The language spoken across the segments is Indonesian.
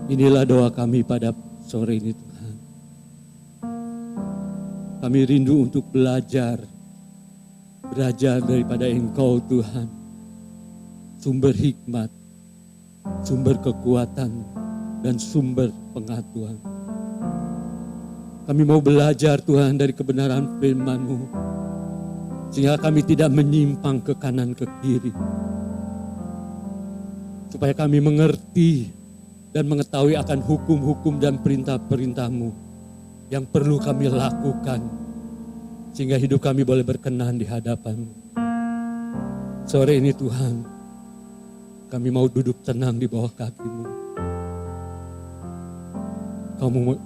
Inilah doa kami pada sore ini Tuhan. Kami rindu untuk belajar daripada Engkau Tuhan. Sumber hikmat, sumber kekuatan, dan sumber pengetahuan. Kami mau belajar Tuhan dari kebenaran firman-Mu, sehingga kami tidak menyimpang ke kanan ke kiri. Supaya kami mengerti dan mengetahui akan hukum-hukum dan perintah-perintah-Mu yang perlu kami lakukan, sehingga hidup kami boleh berkenan di hadapan-Mu. Sore ini Tuhan, kami mau duduk tenang di bawah kaki-Mu.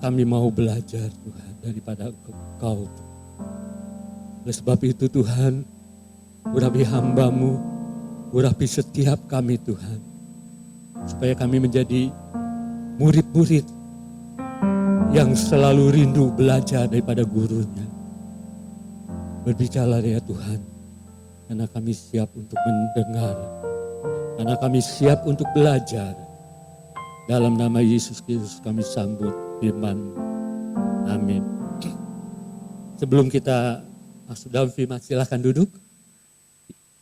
Kami mau belajar Tuhan daripada Engkau. Oleh sebab itu Tuhan, urapi hamba-Mu, urapi setiap kami Tuhan. Supaya kami menjadi murid-murid yang selalu rindu belajar daripada gurunya. Berbicara ya Tuhan, karena kami siap untuk mendengar, karena kami siap untuk belajar. Dalam nama Yesus Kristus kami sambut firman. Amin. Sebelum kita masuk dalam firman, silakan duduk.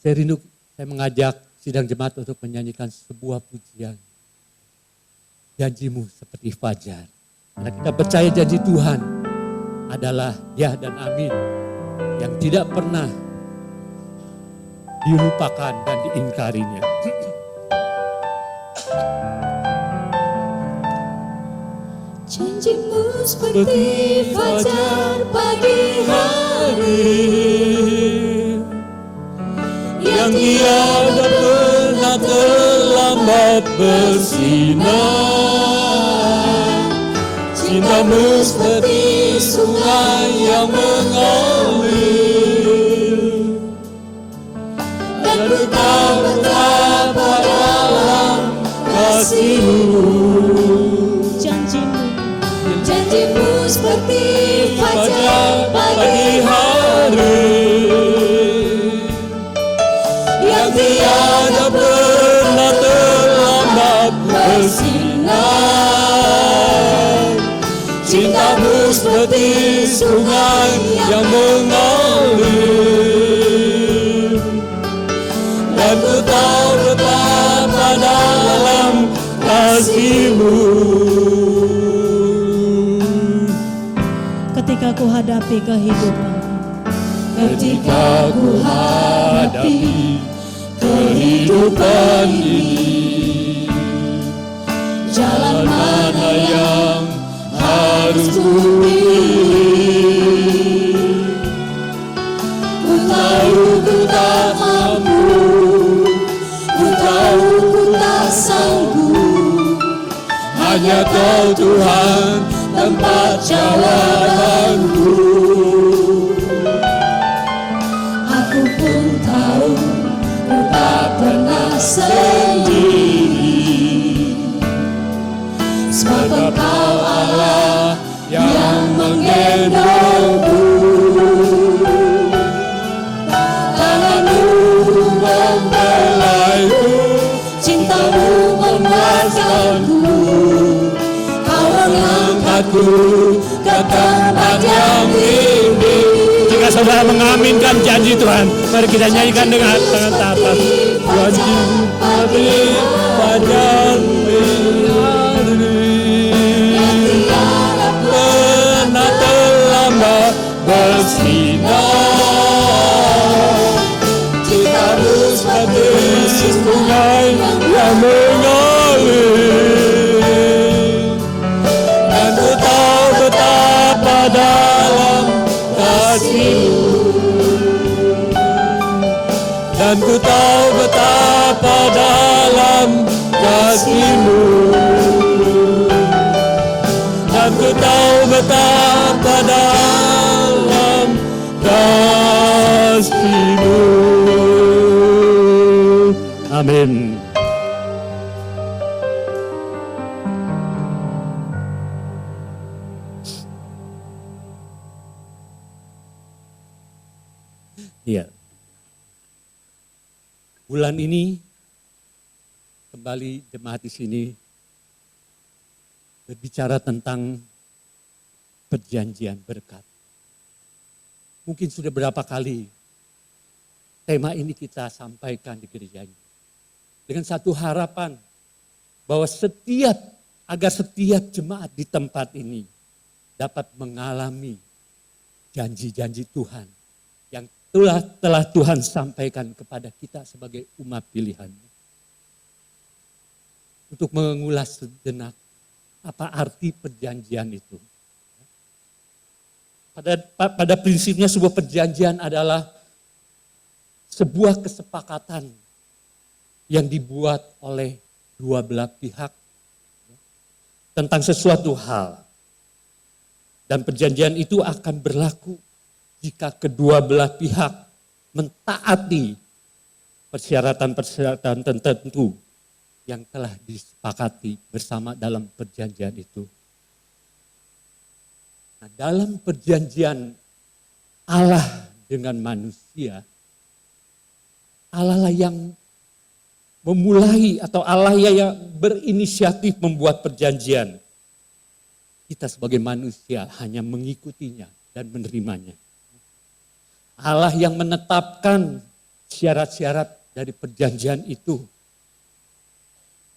Saya mengajak sidang jemaat untuk menyanyikan sebuah pujian. Janji-Mu seperti fajar. Karena kita percaya janji Tuhan adalah ya dan amin, yang tidak pernah dilupakan dan diingkarinya. Janji-Mu seperti fajar pagi hari, yang tiada pernah terlambat bersinar. Cinta-Mu seperti sungai yang mengalir, dan tetap betapa dalam kasih-Mu. Janji-Mu seperti fajar pagi hari, yang tiada pernah terlambat bersinar. Cinta-Mu seperti sungai yang mengalir, dan tetap betapa dalam kasih-Mu. Ketika ku hadapi kehidupan, ketika ku hadapi kehidupan ini, jalan mana yang harus ku pilih? Ku tahu ku tak mampu, ku tahu ku tak sanggup. Hanya Kau Tuhan tempat jawabanku. Aku pun tahu ku tak pernah sendiri, sebab Engkau Allah yang menggendongku. Tangan-Mu membelaiku, cinta-Mu memuaskanku. Kau mengangkatku ke tempat yang tinggi. Jika saudara mengaminkan janji Tuhan, mari kita nyanyikan dengan tangan tapas. Janji-Mu seperti fajar pernah terlambat bersinar. Cinta-Mu seperti Sungai yang mengalir, dan ku tahu betapa dalam kasih-Mu. dan ku tahu betapa dalam kasih-Mu, dan ku tahu betapa dalam kasih-Mu. Amin. Iya. Bulan ini kembali jemaat di sini berbicara tentang perjanjian berkat. Mungkin sudah berapa kali tema ini kita sampaikan di gereja ini. Dengan satu harapan bahwa agar setiap jemaat di tempat ini dapat mengalami janji-janji Tuhan yang telah Tuhan sampaikan kepada kita sebagai umat pilihan-Nya. Untuk mengulas sejenak apa arti perjanjian itu. Pada prinsipnya sebuah perjanjian adalah sebuah kesepakatan yang dibuat oleh dua belah pihak tentang sesuatu hal. Dan perjanjian itu akan berlaku jika kedua belah pihak mentaati persyaratan-persyaratan tertentu yang telah disepakati bersama dalam perjanjian itu. Nah, dalam perjanjian Allah dengan manusia, Allah lah yang memulai atau Allah yang berinisiatif membuat perjanjian. Kita sebagai manusia hanya mengikutinya dan menerimanya. Allah yang menetapkan syarat-syarat dari perjanjian itu.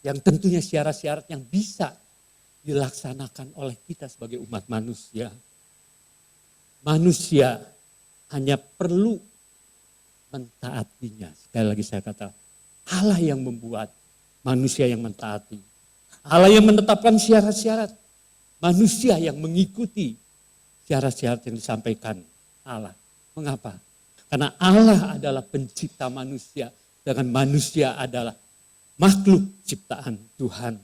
Yang tentunya syarat-syarat yang bisa dilaksanakan oleh kita sebagai umat manusia. Manusia hanya perlu mentaatinya. Sekali lagi saya kata, Allah yang membuat, manusia yang mentaati. Allah yang menetapkan syarat-syarat, manusia yang mengikuti syarat-syarat yang disampaikan Allah. Mengapa? Karena Allah adalah pencipta manusia, dengan manusia adalah makhluk ciptaan Tuhan.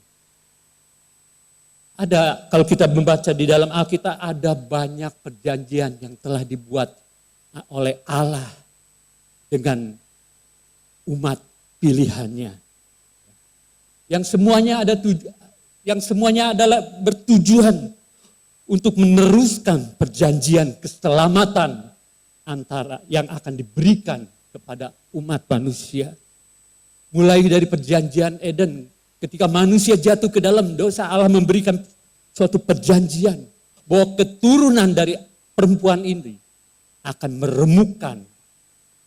Kalau kita membaca di dalam Alkitab, ada banyak perjanjian yang telah dibuat oleh Allah dengan umat pilihannya. Yang semuanya adalah bertujuan untuk meneruskan perjanjian keselamatan antara yang akan diberikan kepada umat manusia. Mulai dari perjanjian Eden, ketika manusia jatuh ke dalam dosa, Allah memberikan suatu perjanjian bahwa keturunan dari perempuan ini akan meremukkan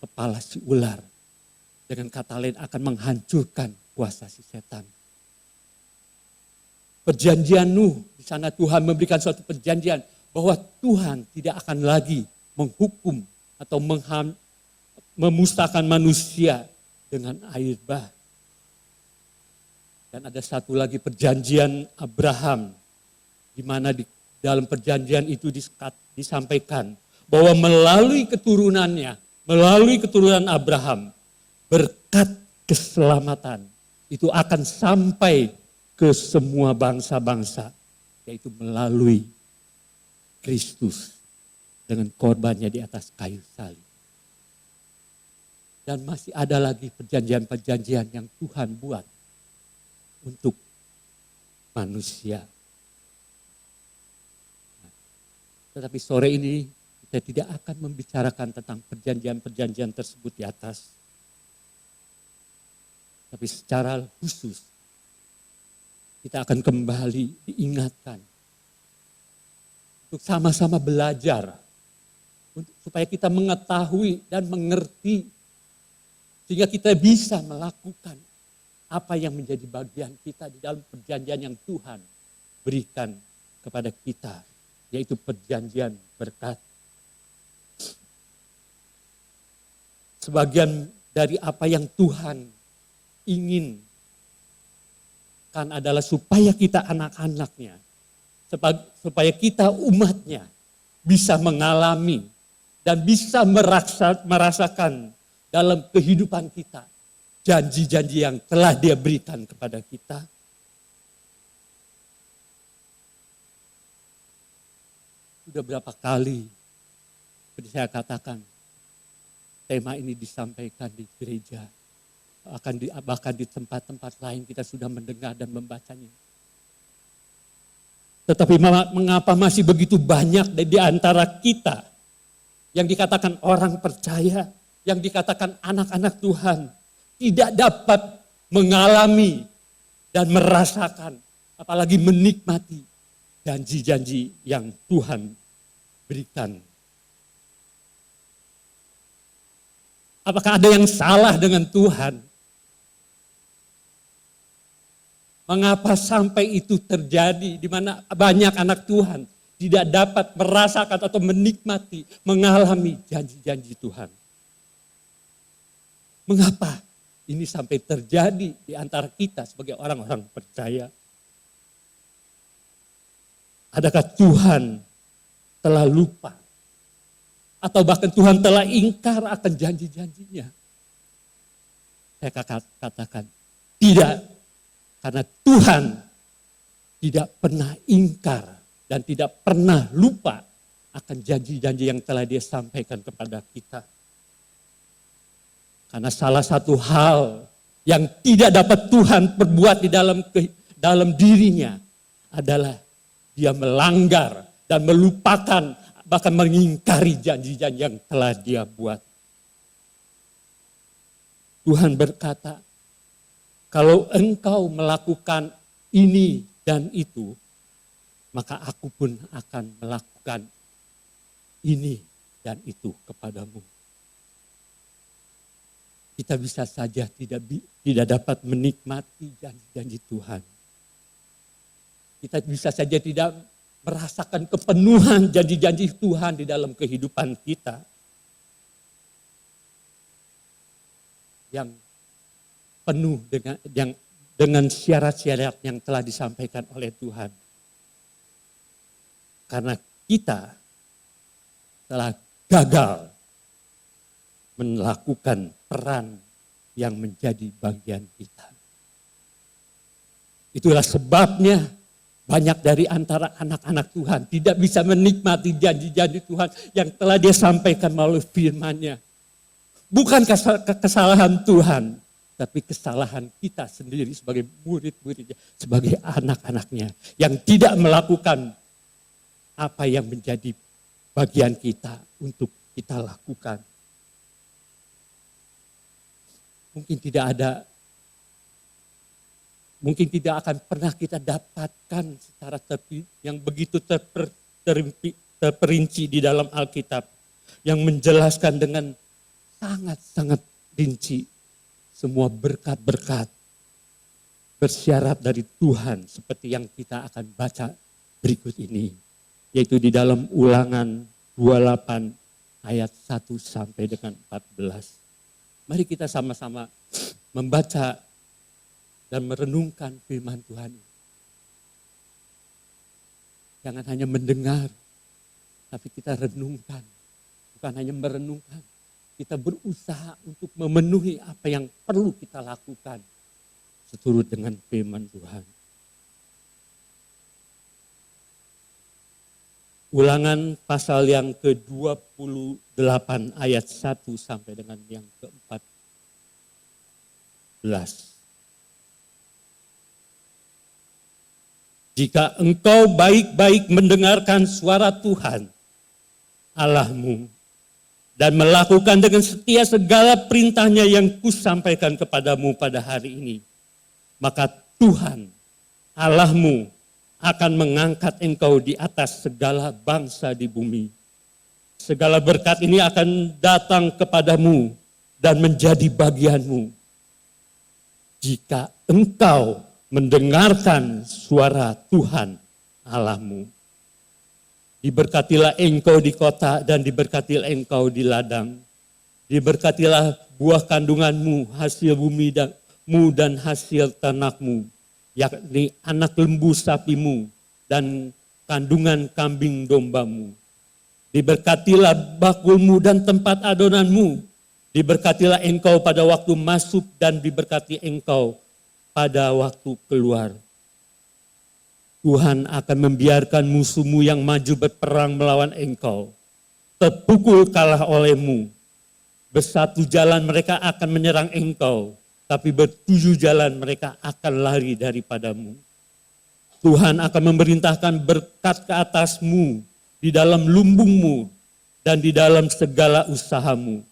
kepala si ular. Dengan kata lain akan menghancurkan kuasa si setan. Perjanjian Nuh, di sana Tuhan memberikan suatu perjanjian bahwa Tuhan tidak akan lagi menghukum atau memusnahkan manusia dengan air bah. Dan ada satu lagi perjanjian Abraham, di mana di dalam perjanjian itu disampaikan bahwa melalui keturunan Abraham, berkat keselamatan itu akan sampai ke semua bangsa-bangsa, yaitu melalui Kristus dengan korbannya di atas kayu salib. Dan masih ada lagi perjanjian-perjanjian yang Tuhan buat untuk manusia. Tetapi sore ini kita tidak akan membicarakan tentang perjanjian-perjanjian tersebut di atas. Tapi secara khusus kita akan kembali diingatkan untuk sama-sama belajar supaya kita mengetahui dan mengerti sehingga kita bisa melakukan apa yang menjadi bagian kita di dalam perjanjian yang Tuhan berikan kepada kita, yaitu perjanjian berkat. Sebagian dari apa yang Tuhan inginkan adalah supaya kita anak-anaknya, supaya kita umatnya bisa mengalami dan bisa merasakan dalam kehidupan kita janji-janji yang telah Dia berikan kepada kita. Sudah berapa kali seperti saya katakan, tema ini disampaikan di gereja, bahkan di tempat-tempat lain kita sudah mendengar dan membacanya. Tetapi mengapa masih begitu banyak di antara kita yang dikatakan orang percaya, yang dikatakan anak-anak Tuhan, tidak dapat mengalami dan merasakan, apalagi menikmati janji-janji yang Tuhan berikan. Apakah ada yang salah dengan Tuhan? Mengapa sampai itu terjadi di mana banyak anak Tuhan tidak dapat merasakan atau menikmati, mengalami janji-janji Tuhan? Mengapa ini sampai terjadi di antara kita sebagai orang-orang percaya? Adakah Tuhan telah lupa? Atau bahkan Tuhan telah ingkar akan janji-janjinya? Saya katakan tidak. Karena Tuhan tidak pernah ingkar dan tidak pernah lupa akan janji-janji yang telah Dia sampaikan kepada kita. Karena salah satu hal yang tidak dapat Tuhan perbuat di dalam dirinya adalah Dia melanggar dan melupakan, bahkan mengingkari janji-janji yang telah Dia buat. Tuhan berkata, kalau engkau melakukan ini dan itu, maka aku pun akan melakukan ini dan itu kepadamu. Kita bisa saja tidak dapat menikmati janji-janji Tuhan. Kita bisa saja tidak merasakan kepenuhan janji-janji Tuhan di dalam kehidupan kita. Yang penuh dengan syarat-syarat yang telah disampaikan oleh Tuhan. Karena kita telah gagal melakukan peran yang menjadi bagian kita. Itulah sebabnya banyak dari antara anak-anak Tuhan tidak bisa menikmati janji-janji Tuhan yang telah Dia sampaikan melalui firman-Nya. Bukan kesalahan Tuhan, tapi kesalahan kita sendiri sebagai murid-muridnya, sebagai anak-anaknya yang tidak melakukan apa yang menjadi bagian kita untuk kita lakukan. Mungkin tidak akan pernah kita dapatkan secara yang begitu terperinci di dalam Alkitab, yang menjelaskan dengan sangat-sangat rinci semua berkat-berkat bersyarat dari Tuhan seperti yang kita akan baca berikut ini. Yaitu di dalam Ulangan 28 ayat 1 sampai dengan 14. Mari kita sama-sama membaca dan merenungkan firman Tuhan. Jangan hanya mendengar, tapi kita renungkan. Bukan hanya merenungkan. Kita berusaha untuk memenuhi apa yang perlu kita lakukan seturut dengan firman Tuhan. Ulangan pasal yang ke-28 ayat 1 sampai dengan yang ke-14. Jika engkau baik-baik mendengarkan suara Tuhan Allahmu, dan melakukan dengan setia segala perintahnya yang kusampaikan kepadamu pada hari ini, maka Tuhan Allahmu akan mengangkat engkau di atas segala bangsa di bumi. Segala berkat ini akan datang kepadamu dan menjadi bagianmu jika engkau mendengarkan suara Tuhan Allahmu. Diberkatilah engkau di kota dan diberkatilah engkau di ladang. Diberkatilah buah kandunganmu, hasil bumimu dan hasil ternakmu, yakni anak lembu sapimu dan kandungan kambing dombamu. Diberkatilah bakulmu dan tempat adonanmu. Diberkatilah engkau pada waktu masuk dan diberkati engkau pada waktu keluar. Tuhan akan membiarkan musuhmu yang maju berperang melawan engkau, terpukul kalah olehmu. Bersatu jalan mereka akan menyerang engkau, tapi bertujuh jalan mereka akan lari daripadamu. Tuhan akan memerintahkan berkat ke atasmu di dalam lumbungmu dan di dalam segala usahamu.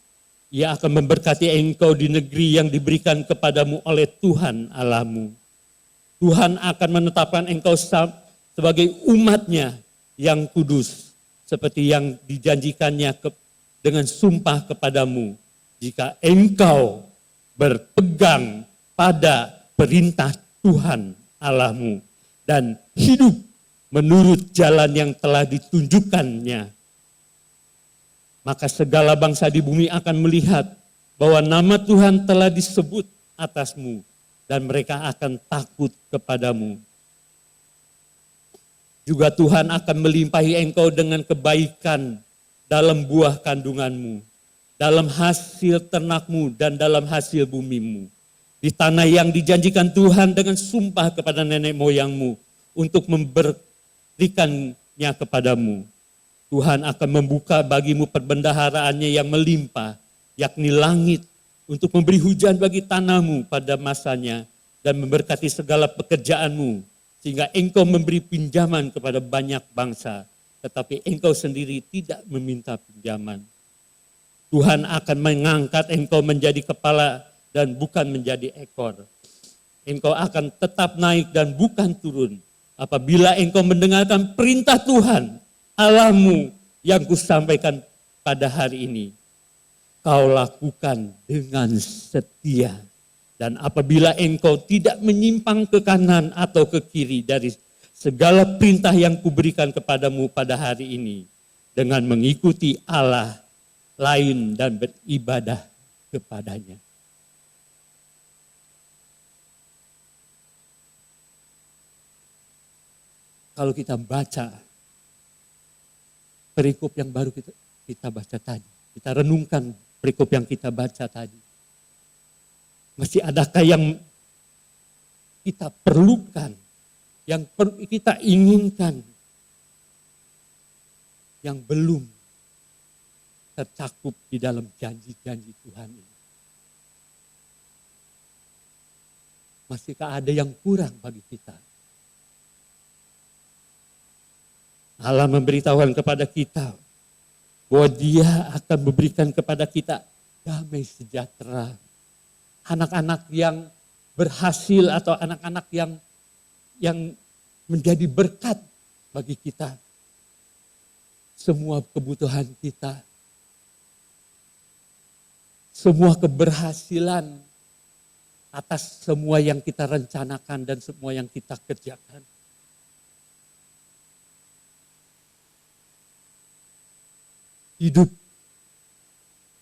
Ia akan memberkati engkau di negeri yang diberikan kepadamu oleh Tuhan Allahmu. Tuhan akan menetapkan engkau sebagai umatnya yang kudus, seperti yang dijanjikannya dengan sumpah kepadamu, jika engkau berpegang pada perintah Tuhan Allahmu dan hidup menurut jalan yang telah ditunjukkannya, maka segala bangsa di bumi akan melihat bahwa nama Tuhan telah disebut atasmu dan mereka akan takut kepadamu. Juga Tuhan akan melimpahi engkau dengan kebaikan dalam buah kandunganmu, dalam hasil ternakmu dan dalam hasil bumimu. Di tanah yang dijanjikan Tuhan dengan sumpah kepada nenek moyangmu untuk memberikannya kepadamu. Tuhan akan membuka bagimu perbendaharaannya yang melimpah, yakni langit, untuk memberi hujan bagi tanahmu pada masanya dan memberkati segala pekerjaanmu, sehingga engkau memberi pinjaman kepada banyak bangsa, tetapi engkau sendiri tidak meminta pinjaman. Tuhan akan mengangkat engkau menjadi kepala dan bukan menjadi ekor. Engkau akan tetap naik dan bukan turun apabila engkau mendengarkan perintah Tuhan Allahmu yang kusampaikan pada hari ini. Kau lakukan dengan setia. Dan apabila engkau tidak menyimpang ke kanan atau ke kiri dari segala perintah yang kuberikan kepadamu pada hari ini, dengan mengikuti Allah lain dan beribadah kepadanya. Kalau kita baca perikop yang baru kita baca tadi, kita renungkan perikop yang kita baca tadi, masih adakah yang kita perlukan, yang kita inginkan, yang belum tercakup di dalam janji-janji Tuhan ini? Masihkah ada yang kurang bagi kita? Allah memberitahukan kepada kita bahwa Dia akan memberikan kepada kita damai sejahtera. Anak-anak yang berhasil atau anak-anak yang menjadi berkat bagi kita. Semua kebutuhan kita, semua keberhasilan atas semua yang kita rencanakan dan semua yang kita kerjakan. Hidup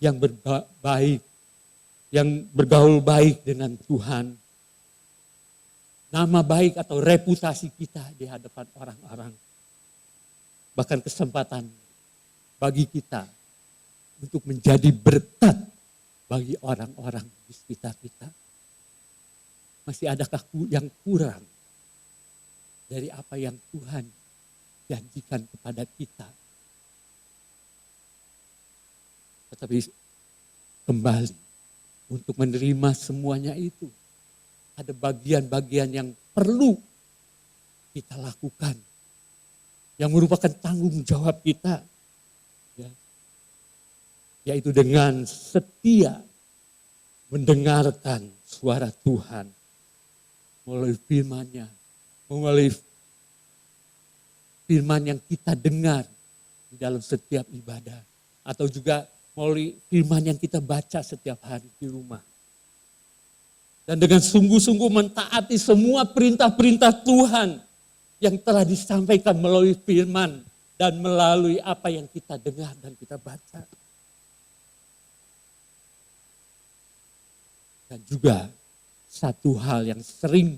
yang baik, yang bergaul baik dengan Tuhan. Nama baik atau reputasi kita di hadapan orang-orang. Bahkan kesempatan bagi kita untuk menjadi berkat bagi orang-orang di sekitar kita. Masih adakah yang kurang dari apa yang Tuhan janjikan kepada kita? Tetapi kembali untuk menerima semuanya itu, ada bagian-bagian yang perlu kita lakukan, yang merupakan tanggung jawab kita, ya, yaitu dengan setia mendengarkan suara Tuhan melalui firman-Nya, melalui firman yang kita dengar di dalam setiap ibadah, atau juga melalui firman yang kita baca setiap hari di rumah. Dan dengan sungguh-sungguh mentaati semua perintah-perintah Tuhan yang telah disampaikan melalui firman dan melalui apa yang kita dengar dan kita baca. Dan juga satu hal yang sering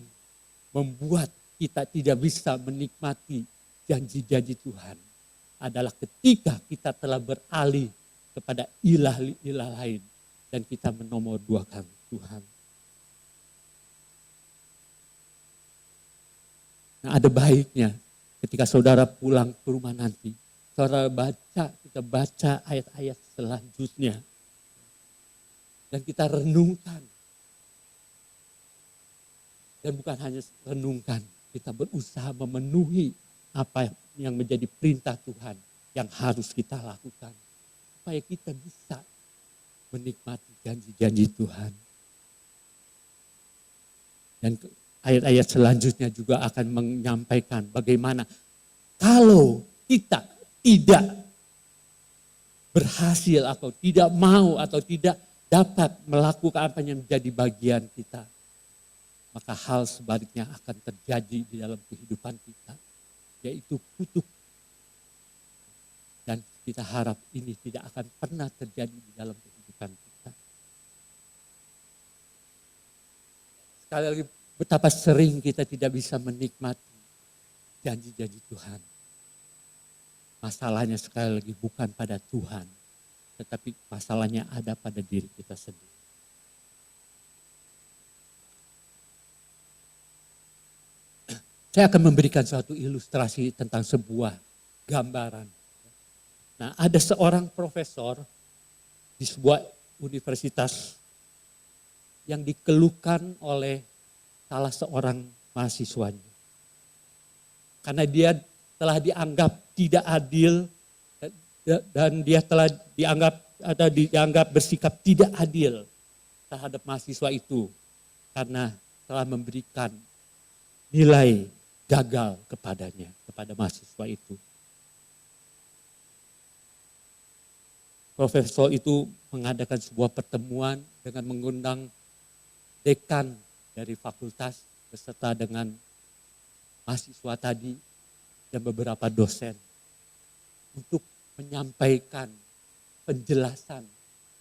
membuat kita tidak bisa menikmati janji-janji Tuhan adalah ketika kita telah beralih kepada ilah-ilah lain dan kita menomorduakan Tuhan. Nah, ada baiknya ketika saudara pulang ke rumah nanti, saudara kita baca ayat-ayat selanjutnya dan kita renungkan. Dan bukan hanya renungkan, kita berusaha memenuhi apa yang menjadi perintah Tuhan yang harus kita lakukan. Supaya kita bisa menikmati janji-janji Tuhan. Dan ayat-ayat selanjutnya juga akan menyampaikan bagaimana kalau kita tidak berhasil atau tidak mau atau tidak dapat melakukan apa yang menjadi bagian kita, maka hal sebaliknya akan terjadi di dalam kehidupan kita, yaitu kutuk. Dan kita harap ini tidak akan pernah terjadi di dalam kehidupan kita. Sekali lagi, betapa sering kita tidak bisa menikmati janji-janji Tuhan. Masalahnya sekali lagi bukan pada Tuhan, tetapi masalahnya ada pada diri kita sendiri. Saya akan memberikan suatu ilustrasi tentang sebuah gambaran. Nah, ada seorang profesor di sebuah universitas yang dikeluhkan oleh salah seorang mahasiswanya. Karena dia telah dianggap tidak adil dan dia telah dianggap bersikap tidak adil terhadap mahasiswa itu karena telah memberikan nilai gagal kepadanya, kepada mahasiswa itu. Profesor itu mengadakan sebuah pertemuan dengan mengundang dekan dari fakultas beserta dengan mahasiswa tadi dan beberapa dosen untuk menyampaikan penjelasan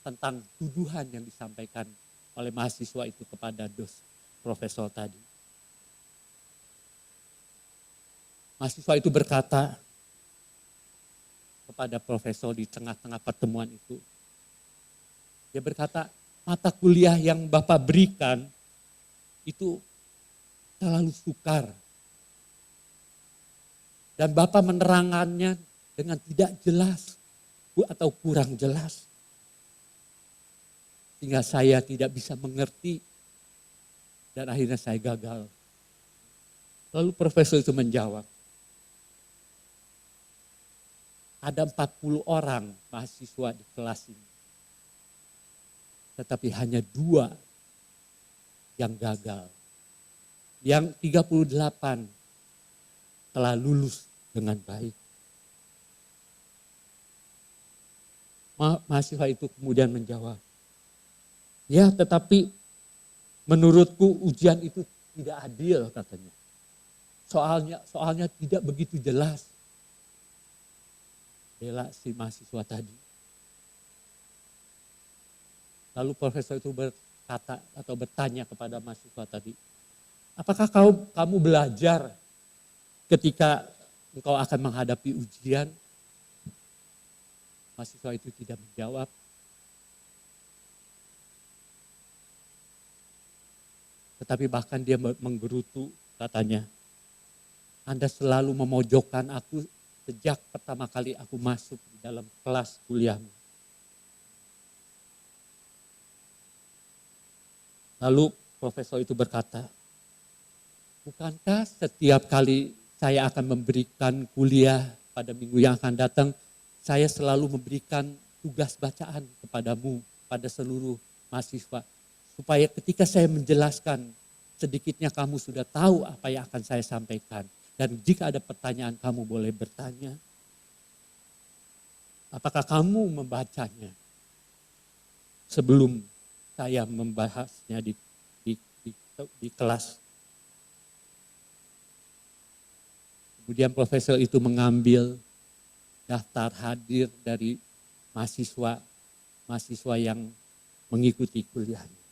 tentang tuduhan yang disampaikan oleh mahasiswa itu kepada profesor tadi. Mahasiswa itu berkata kepada profesor di tengah-tengah pertemuan itu. Dia berkata, mata kuliah yang Bapak berikan itu terlalu sukar. Dan Bapak menerangkannya dengan tidak jelas atau kurang jelas. Sehingga saya tidak bisa mengerti dan akhirnya saya gagal. Lalu profesor itu menjawab, ada 40 orang mahasiswa di kelas ini. Tetapi hanya 2 yang gagal. Yang 38 telah lulus dengan baik. Mahasiswa itu kemudian menjawab, ya tetapi menurutku ujian itu tidak adil katanya. Soalnya tidak begitu jelas. Bela si mahasiswa tadi. Lalu profesor itu berkata atau bertanya kepada mahasiswa tadi, apakah kamu belajar ketika engkau akan menghadapi ujian? Mahasiswa itu tidak menjawab. Tetapi bahkan dia menggerutu katanya, Anda selalu memojokkan aku sejak pertama kali aku masuk di dalam kelas kuliahmu. Lalu profesor itu berkata, bukankah setiap kali saya akan memberikan kuliah pada minggu yang akan datang, saya selalu memberikan tugas bacaan kepadamu, pada seluruh mahasiswa. Supaya ketika saya menjelaskan, sedikitnya kamu sudah tahu apa yang akan saya sampaikan. Dan jika ada pertanyaan kamu boleh bertanya. Apakah kamu membacanya sebelum saya membahasnya di kelas? Kemudian profesor itu mengambil daftar hadir dari mahasiswa yang mengikuti kuliahnya.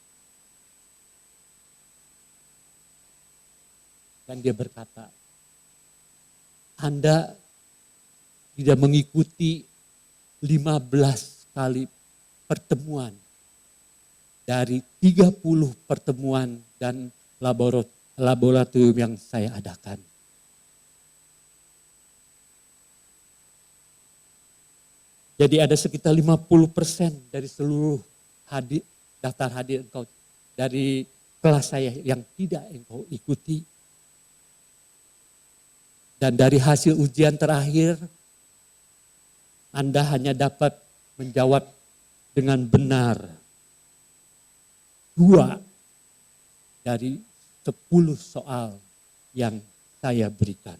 Dan dia berkata, Anda tidak mengikuti 15 kali pertemuan dari 30 pertemuan dan laboratorium yang saya adakan. Jadi ada sekitar 50% dari seluruh daftar hadir engkau dari kelas saya yang tidak engkau ikuti. Dan dari hasil ujian terakhir, Anda hanya dapat menjawab dengan benar 2 dari 10 soal yang saya berikan.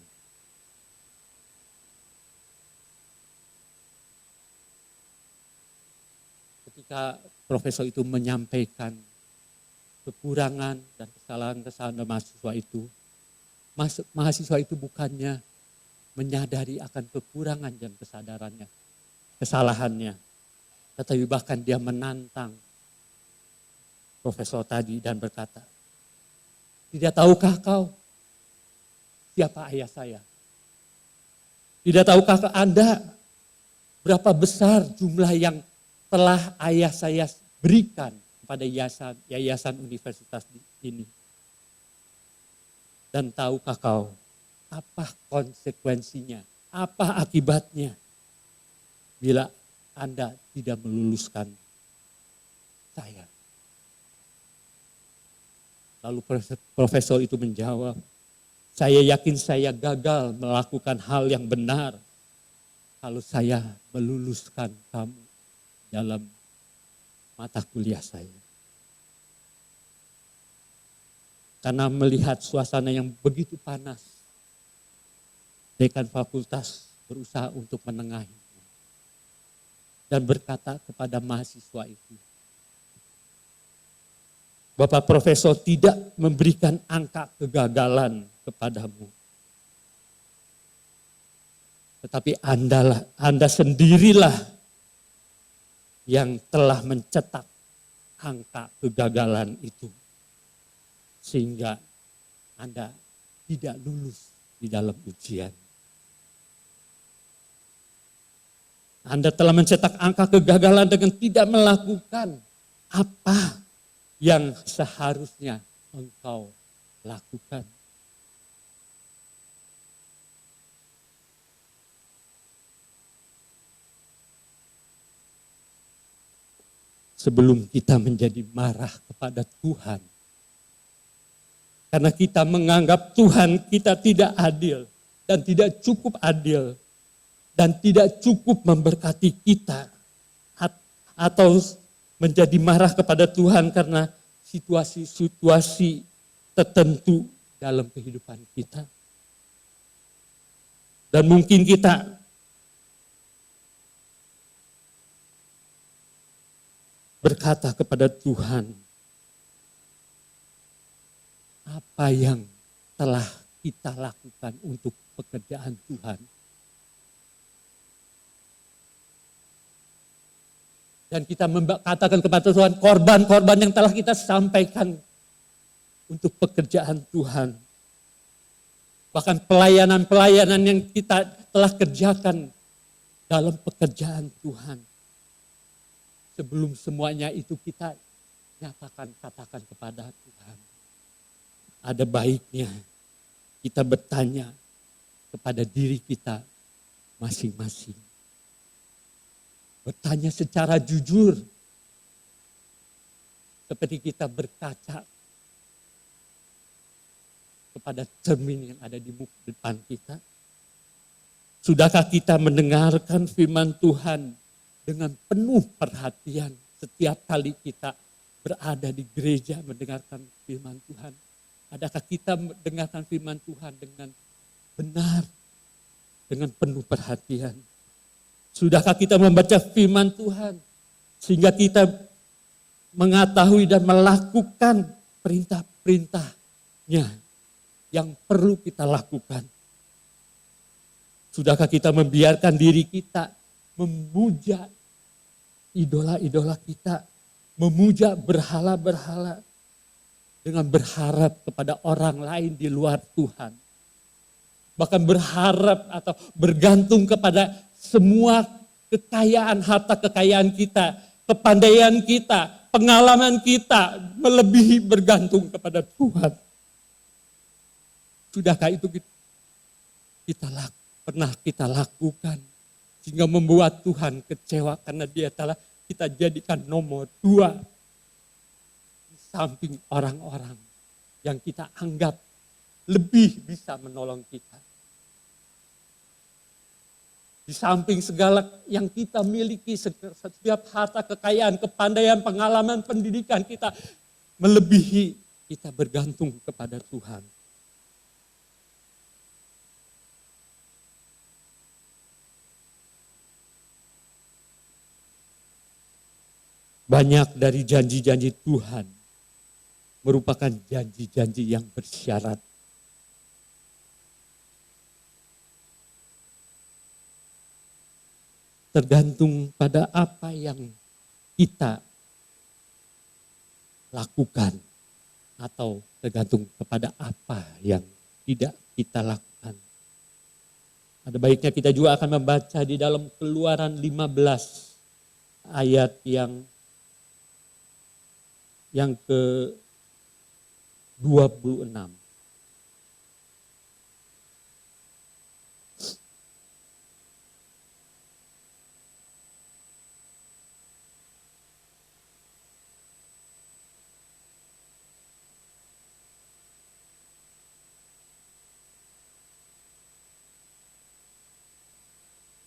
Ketika profesor itu menyampaikan kekurangan dan kesalahan-kesalahan mahasiswa itu, mahasiswa itu bukannya menyadari akan kekurangan dan kesalahannya, tetapi bahkan dia menantang profesor tadi dan berkata, "Tidak tahukah kau siapa ayah saya? Tidak tahukah Anda berapa besar jumlah yang telah ayah saya berikan kepada yayasan universitas ini? Dan tahukah kau apa konsekuensinya, apa akibatnya bila Anda tidak meluluskan saya?" Lalu profesor itu menjawab, "Saya yakin saya gagal melakukan hal yang benar kalau saya meluluskan kamu dalam mata kuliah saya. Karena melihat suasana yang begitu panas, dekan fakultas berusaha untuk menengahinya dan berkata kepada mahasiswa itu, Bapak Profesor tidak memberikan angka kegagalan kepadamu. Tetapi Anda sendirilah yang telah mencetak angka kegagalan itu. Sehingga Anda tidak lulus di dalam ujian. Anda telah mencetak angka kegagalan dengan tidak melakukan apa yang seharusnya engkau lakukan. Sebelum kita menjadi marah kepada Tuhan, karena kita menganggap Tuhan kita tidak adil dan tidak cukup adil dan tidak cukup memberkati kita, atau menjadi marah kepada Tuhan karena situasi-situasi tertentu dalam kehidupan kita. Dan mungkin kita berkata kepada Tuhan, apa yang telah kita lakukan untuk pekerjaan Tuhan? Dan kita katakan kepada Tuhan, korban-korban yang telah kita sampaikan untuk pekerjaan Tuhan. Bahkan pelayanan-pelayanan yang kita telah kerjakan dalam pekerjaan Tuhan. Sebelum semuanya itu kita katakan kepada Tuhan. Ada baiknya kita bertanya kepada diri kita masing-masing. Bertanya secara jujur. Seperti kita berkaca kepada cermin yang ada di depan kita. Sudahkah kita mendengarkan firman Tuhan dengan penuh perhatian setiap kali kita berada di gereja mendengarkan firman Tuhan? Adakah kita mendengarkan firman Tuhan dengan benar, dengan penuh perhatian? Sudahkah kita membaca firman Tuhan sehingga kita mengetahui dan melakukan perintah-perintahnya yang perlu kita lakukan? Sudahkah kita membiarkan diri kita memuja idola-idola kita, memuja berhala-berhala dengan berharap kepada orang lain di luar Tuhan? Bahkan berharap atau bergantung kepada semua kekayaan, harta kekayaan kita, kepandaian kita, pengalaman kita melebihi bergantung kepada Tuhan. Sudahkah itu pernah kita lakukan sehingga membuat Tuhan kecewa karena Dia telah kita jadikan nomor 2 di samping orang-orang yang kita anggap lebih bisa menolong kita. Di samping segala yang kita miliki, setiap harta kekayaan, kepandaian, pengalaman, pendidikan kita melebihi kita bergantung kepada Tuhan. Banyak dari janji-janji Tuhan merupakan janji-janji yang bersyarat. Tergantung pada apa yang kita lakukan atau tergantung kepada apa yang tidak kita lakukan. Ada baiknya kita juga akan membaca di dalam Keluaran 15 ayat yang ke-26.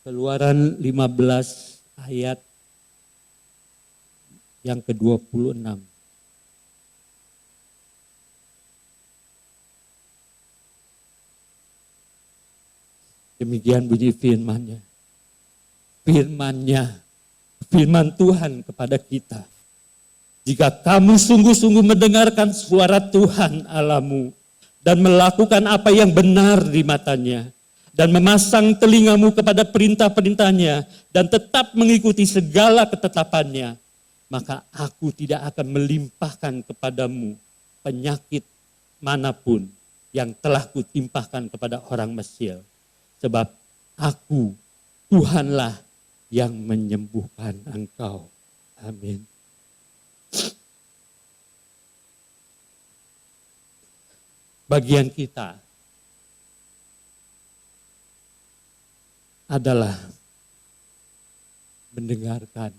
Keluaran 15 ayat yang ke-26. Demikian bunyi firman-Nya. Firman Tuhan kepada kita. Jika kamu sungguh-sungguh mendengarkan suara Tuhan Allahmu dan melakukan apa yang benar di matanya, dan memasang telingamu kepada perintah-perintahnya dan tetap mengikuti segala ketetapannya, maka aku tidak akan melimpahkan kepadamu penyakit manapun yang telah kutimpahkan kepada orang Mesir. Sebab aku, Tuhanlah yang menyembuhkan engkau. Amin. Bagian kita adalah mendengarkan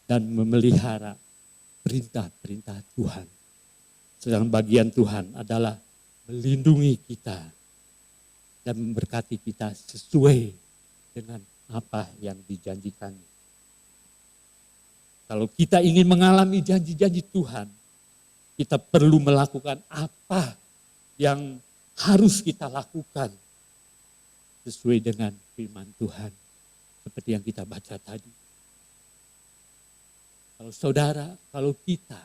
dan memelihara perintah-perintah Tuhan. Sedangkan bagian Tuhan adalah melindungi kita dan memberkati kita sesuai dengan apa yang dijanjikan. Kalau kita ingin mengalami janji-janji Tuhan, kita perlu melakukan apa yang harus kita lakukan sesuai dengan firman Tuhan. Seperti yang kita baca tadi. Kalau saudara, kalau kita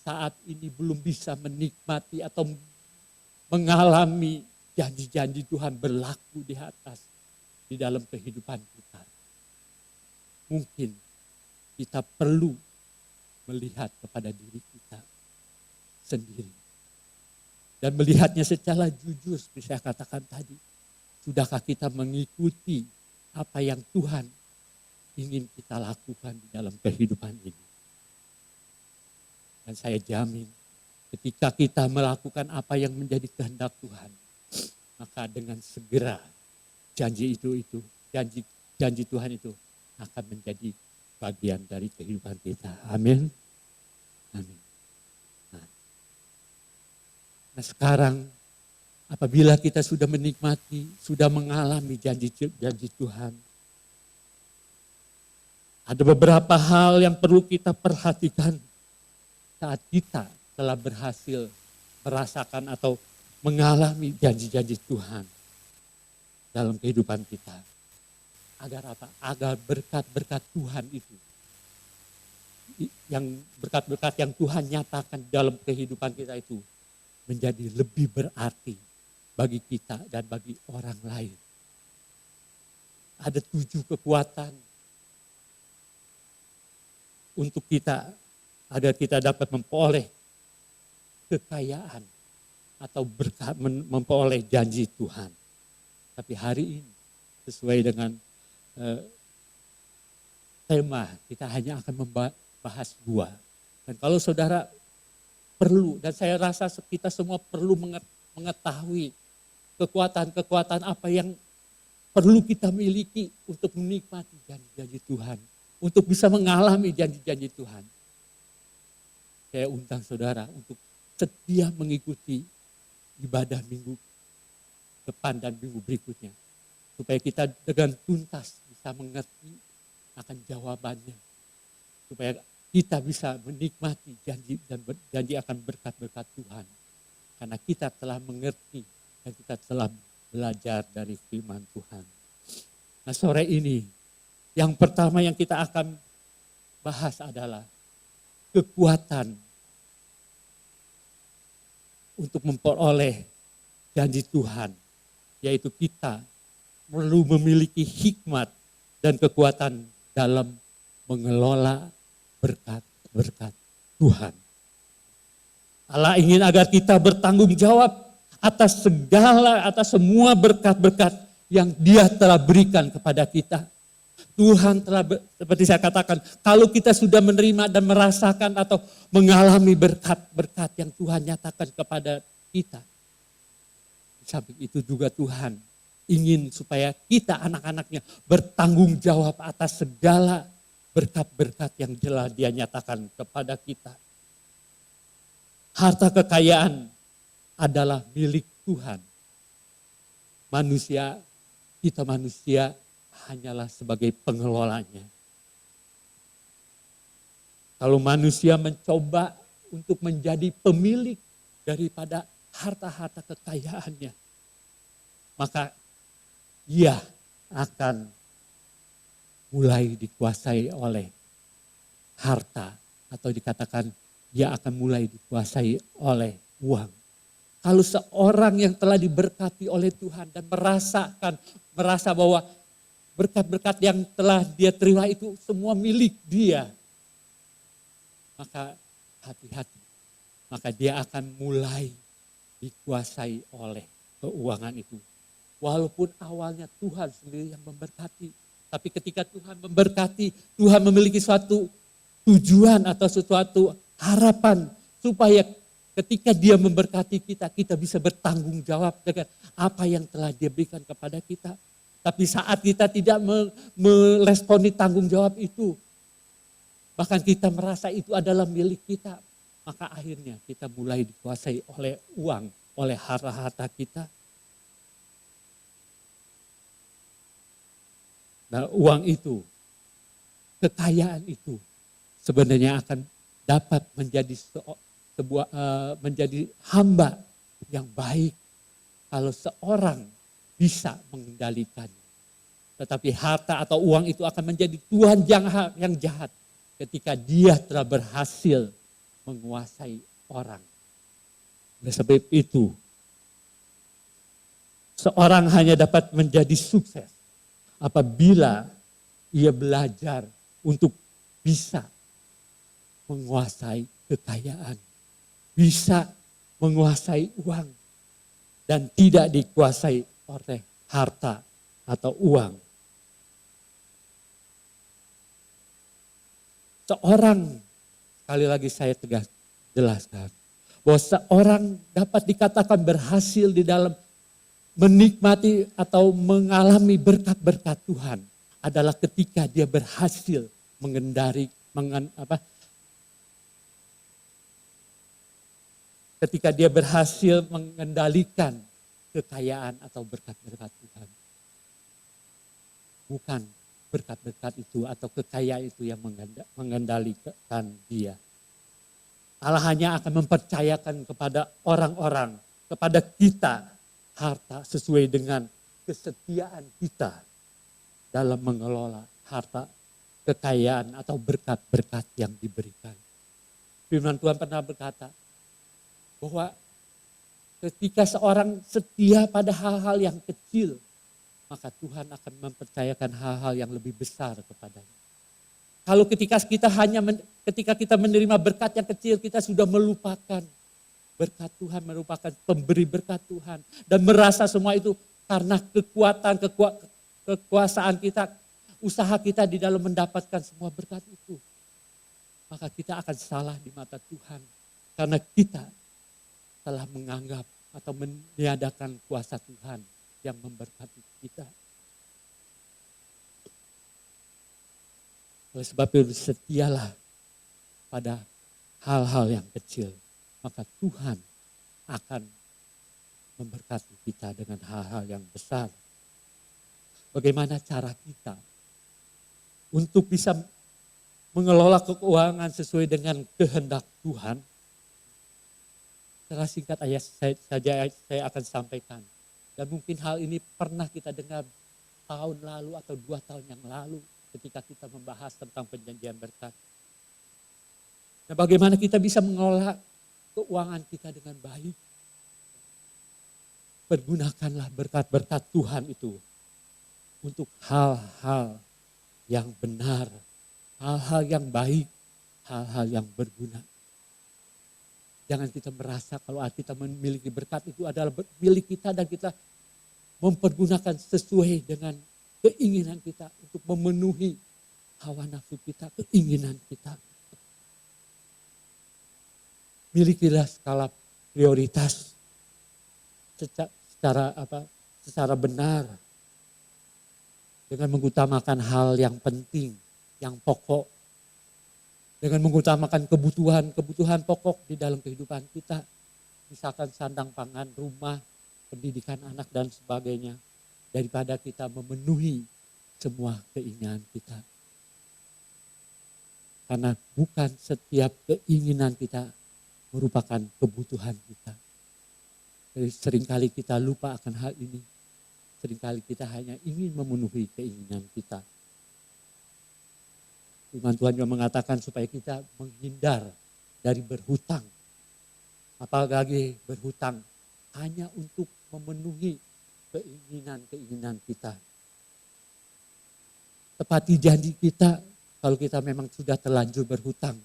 saat ini belum bisa menikmati atau mengalami janji-janji Tuhan berlaku di dalam kehidupan kita. Mungkin kita perlu melihat kepada diri kita sendiri. Dan melihatnya secara jujur, seperti saya katakan tadi. Sudahkah kita mengikuti apa yang Tuhan ingin kita lakukan di dalam kehidupan ini? Dan saya jamin, ketika kita melakukan apa yang menjadi kehendak Tuhan, maka dengan segera janji Tuhan itu akan menjadi bagian dari kehidupan kita. Amin. Amin. Nah sekarang apabila kita sudah menikmati, sudah mengalami janji Tuhan, ada beberapa hal yang perlu kita perhatikan saat kita telah berhasil merasakan atau mengalami janji-janji Tuhan dalam kehidupan kita. Agar apa? Agar berkat-berkat Tuhan itu, yang berkat-berkat yang Tuhan nyatakan dalam kehidupan kita itu, menjadi lebih berarti bagi kita dan bagi orang lain. Ada 7 kekuatan untuk kita, agar kita dapat memperoleh kekayaan atau berkat, memperoleh janji Tuhan. Tapi hari ini sesuai dengan tema, kita hanya akan membahas 2. Dan kalau saudara perlu, dan saya rasa kita semua perlu mengetahui kekuatan-kekuatan apa yang perlu kita miliki untuk menikmati janji-janji Tuhan. Untuk bisa mengalami janji-janji Tuhan. Saya undang saudara untuk setia mengikuti ibadah minggu depan dan minggu berikutnya. Supaya kita dengan tuntas bisa mengerti akan jawabannya. Supaya kita bisa menikmati janji dan janji akan berkat-berkat Tuhan. Karena kita telah mengerti dan kita telah belajar dari firman Tuhan. Nah, sore ini yang pertama yang kita akan bahas adalah kekuatan untuk memperoleh janji Tuhan. Yaitu kita perlu memiliki hikmat dan kekuatan dalam mengelola berkat-berkat Tuhan. Allah ingin agar kita bertanggung jawab atas semua berkat-berkat yang Dia telah berikan kepada kita. Tuhan telah, seperti saya katakan, kalau kita sudah menerima dan merasakan atau mengalami berkat-berkat yang Tuhan nyatakan kepada kita. Di samping itu juga Tuhan ingin supaya kita anak-anaknya bertanggung jawab atas segala berkat-berkat yang telah Dia nyatakan kepada kita. Harta kekayaan adalah milik Tuhan. Kita manusia hanyalah sebagai pengelolanya. Kalau manusia mencoba untuk menjadi pemilik daripada harta-harta kekayaannya, maka ia akan mulai dikuasai oleh harta, atau dikatakan ia akan mulai dikuasai oleh uang. Kalau seorang yang telah diberkati oleh Tuhan dan merasa bahwa berkat-berkat yang telah dia terima itu semua milik dia, maka hati-hati. Maka dia akan mulai dikuasai oleh keuangan itu. Walaupun awalnya Tuhan sendiri yang memberkati. Tapi ketika Tuhan memberkati, Tuhan memiliki suatu tujuan atau suatu harapan. Supaya ketika Dia memberkati kita, kita bisa bertanggung jawab dengan apa yang telah Dia berikan kepada kita. Tapi saat kita tidak meresponi tanggung jawab itu, bahkan kita merasa itu adalah milik kita, maka akhirnya kita mulai dikuasai oleh uang, oleh harta-harta kita. Nah, uang itu, kekayaan itu sebenarnya akan dapat menjadi menjadi hamba yang baik kalau seorang bisa mengendalikannya. Tetapi harta atau uang itu akan menjadi tuhan yang jahat ketika dia telah berhasil menguasai orang. Oleh sebab itu, seorang hanya dapat menjadi sukses apabila ia belajar untuk bisa menguasai kekayaan, bisa menguasai uang, dan tidak dikuasai oleh harta atau uang. Seorang, sekali lagi saya tegas jelaskan, bahwa seorang dapat dikatakan berhasil di dalam menikmati atau mengalami berkat-berkat Tuhan adalah ketika dia berhasil ketika dia berhasil mengendalikan kekayaan atau berkat-berkat Tuhan. Bukan berkat-berkat itu atau kekayaan itu yang mengendalikan dia. Allah hanya akan mempercayakan kepada orang-orang, kepada kita, harta sesuai dengan kesetiaan kita dalam mengelola harta, kekayaan atau berkat-berkat yang diberikan. Firman Tuhan pernah berkata bahwa ketika seorang setia pada hal-hal yang kecil, maka Tuhan akan mempercayakan hal-hal yang lebih besar kepadanya. Kalau ketika kita menerima berkat yang kecil, kita sudah melupakan berkat Tuhan, merupakan pemberi berkat Tuhan. Dan merasa semua itu karena kekuasaan kita, usaha kita di dalam mendapatkan semua berkat itu. Maka kita akan salah di mata Tuhan. Karena kita telah menganggap atau meniadakan kuasa Tuhan yang memberkati kita. Oleh sebab itu setialah pada hal-hal yang kecil. Maka Tuhan akan memberkati kita dengan hal-hal yang besar. Bagaimana cara kita untuk bisa mengelola keuangan sesuai dengan kehendak Tuhan. Secara singkat saya akan sampaikan. Dan mungkin hal ini pernah kita dengar tahun lalu atau 2 tahun yang lalu ketika kita membahas tentang perjanjian berkat. Nah, bagaimana kita bisa mengelola keuangan kita dengan baik? Pergunakanlah berkat-berkat Tuhan itu untuk hal-hal yang benar, hal-hal yang baik, hal-hal yang berguna. Jangan kita merasa kalau kita memiliki berkat itu adalah milik kita dan kita mempergunakan sesuai dengan keinginan kita untuk memenuhi hawa nafsu kita, keinginan kita. Milikilah skala prioritas secara benar dengan mengutamakan hal yang penting, yang pokok. Dengan mengutamakan kebutuhan pokok di dalam kehidupan kita. Misalkan sandang pangan, rumah, pendidikan anak dan sebagainya. Daripada kita memenuhi semua keinginan kita. Karena bukan setiap keinginan kita merupakan kebutuhan kita. Jadi seringkali kita lupa akan hal ini. Seringkali kita hanya ingin memenuhi keinginan kita. Firman Tuhan juga mengatakan supaya kita menghindar dari berhutang. Apalagi berhutang hanya untuk memenuhi keinginan-keinginan kita. Tepati janji kita kalau kita memang sudah terlanjur berhutang.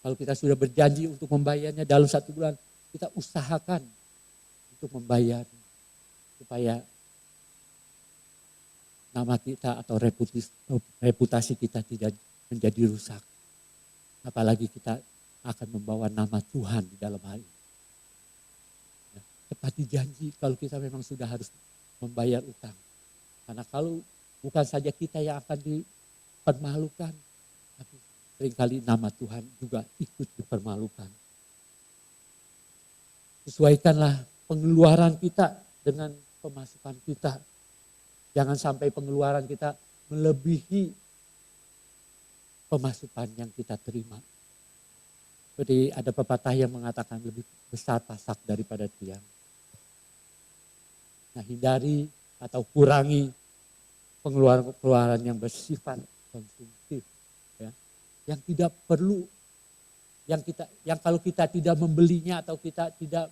Kalau kita sudah berjanji untuk membayarnya dalam 1 bulan, kita usahakan untuk membayar. Supaya nama kita atau reputasi kita tidak menjadi rusak. Apalagi kita akan membawa nama Tuhan di dalam hal ini. Ya, tepati janji kalau kita memang sudah harus membayar utang. Karena kalau bukan saja kita yang akan dipermalukan, tapi seringkali nama Tuhan juga ikut dipermalukan. Sesuaikanlah pengeluaran kita dengan pemasukan kita. Jangan sampai pengeluaran kita melebihi pemasukan yang kita terima. Seperti ada pepatah yang mengatakan lebih besar pasak daripada tiang. Nah, hindari atau kurangi pengeluaran-pengeluaran yang bersifat konsumtif, ya, yang tidak perlu, yang kalau kita tidak membelinya atau kita tidak